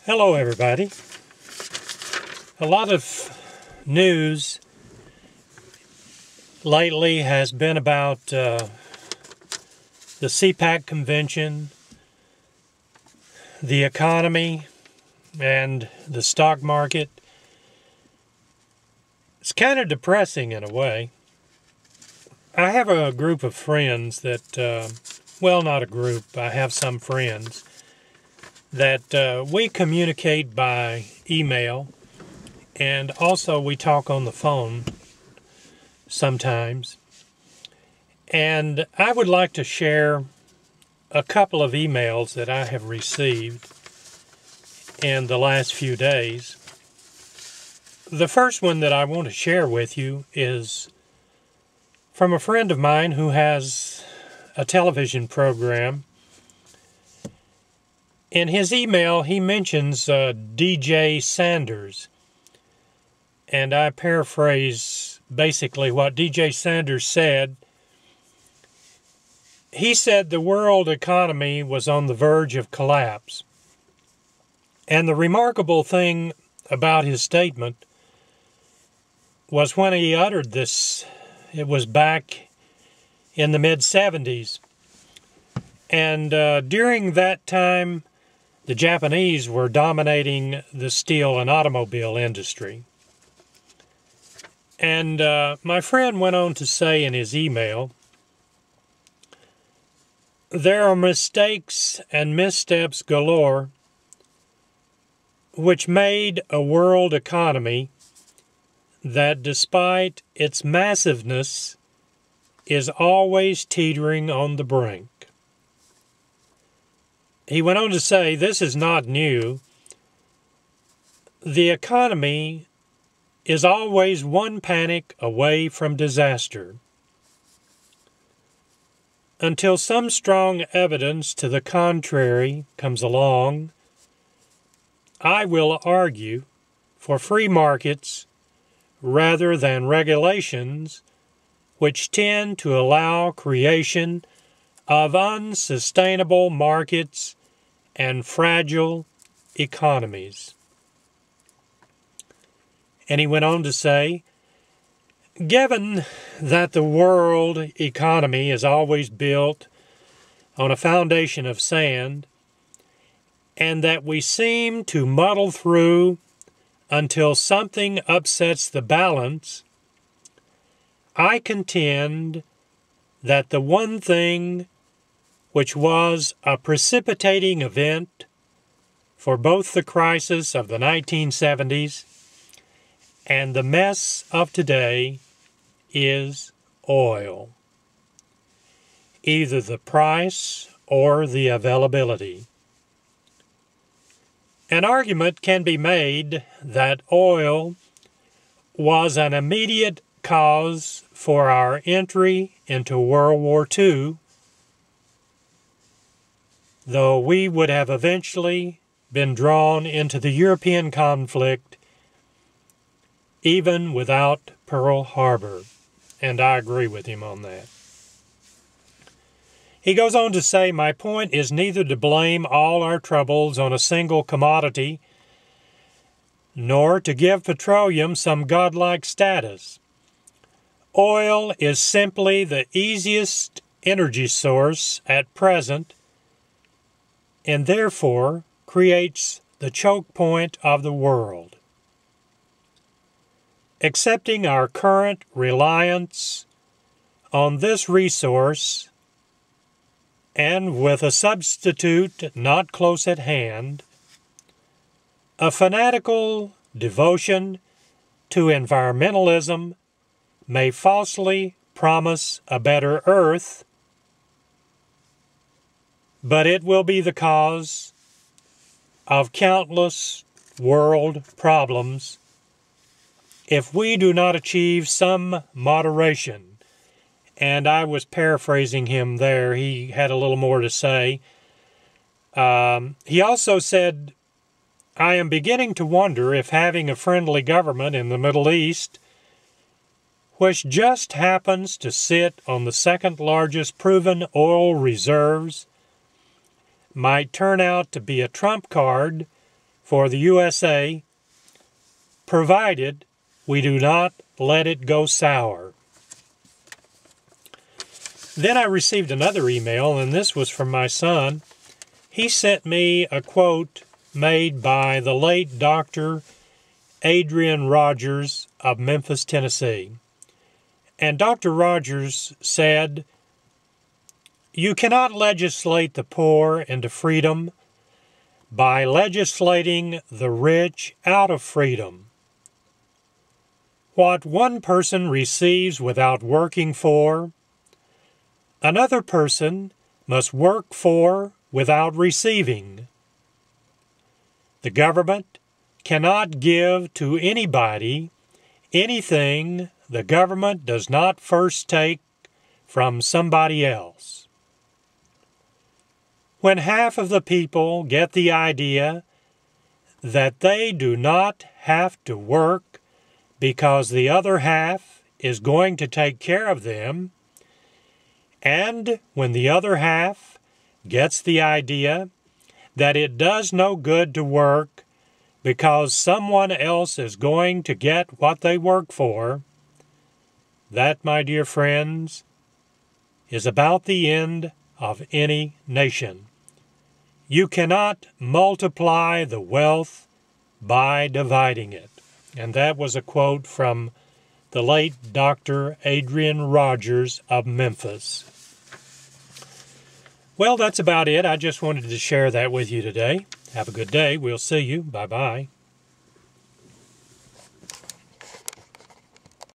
Hello, everybody. A lot of news lately has been about the CPAC convention, the economy, and the stock market. It's kind of depressing in a way. I have a group of friends that, well, not a group, I have some friends that we communicate by email, and also we talk on the phone sometimes. And I would like to share a couple of emails that I have received in the last few days. The first one that I want to share with you is from a friend of mine who has a television program. In his email, he mentions DJ Sanders, and I paraphrase basically what DJ Sanders said. He said the world economy was on the verge of collapse. And the remarkable thing about his statement was when he uttered this, it was back in the mid-70s. And during that time, the Japanese were dominating the steel and automobile industry. And my friend went on to say in his email, there are mistakes and missteps galore which made a world economy that, despite its massiveness, is always teetering on the brink. He went on to say, this is not new. The economy is always one panic away from disaster. Until some strong evidence to the contrary comes along, I will argue for free markets rather than regulations which tend to allow creation of unsustainable markets and fragile economies. And he went on to say, given that the world economy is always built on a foundation of sand, and that we seem to muddle through until something upsets the balance, I contend that the one thing which was a precipitating event for both the crisis of the 1970s and the mess of today is oil. Either the price or the availability. An argument can be made that oil was an immediate cause for our entry into World War II, though we would have eventually been drawn into the European conflict even without Pearl Harbor, and I agree with him on that. He goes on to say, my point is neither to blame all our troubles on a single commodity, nor to give petroleum some godlike status. Oil is simply the easiest energy source at present, and therefore creates the choke point of the world. Accepting our current reliance on this resource, and with a substitute not close at hand, a fanatical devotion to environmentalism may falsely promise a better earth, but it will be the cause of countless world problems if we do not achieve some moderation. And I was paraphrasing him there. He had a little more to say. He also said, I am beginning to wonder if having a friendly government in the Middle East, which just happens to sit on the second largest proven oil reserves, might turn out to be a trump card for the USA, provided we do not let it go sour. Then I received another email, and this was from my son. He sent me a quote made by the late Dr. Adrian-Rogers of Memphis, Tennessee. And Dr. Rogers said, "You cannot legislate the poor into freedom by legislating the rich out of freedom. What one person receives without working for, another person must work for without receiving. The government cannot give to anybody anything the government does not first take from somebody else. When half of the people get the idea that they do not have to work because the other half is going to take care of them, and when the other half gets the idea that it does no good to work because someone else is going to get what they work for, that, my dear friends, is about the end of any nation. You cannot multiply the wealth by dividing it." And that was a quote from the late Dr. Adrian-Rogers of Memphis. Well, that's about it. I just wanted to share that with you today. Have a good day. We'll see you. Bye-bye.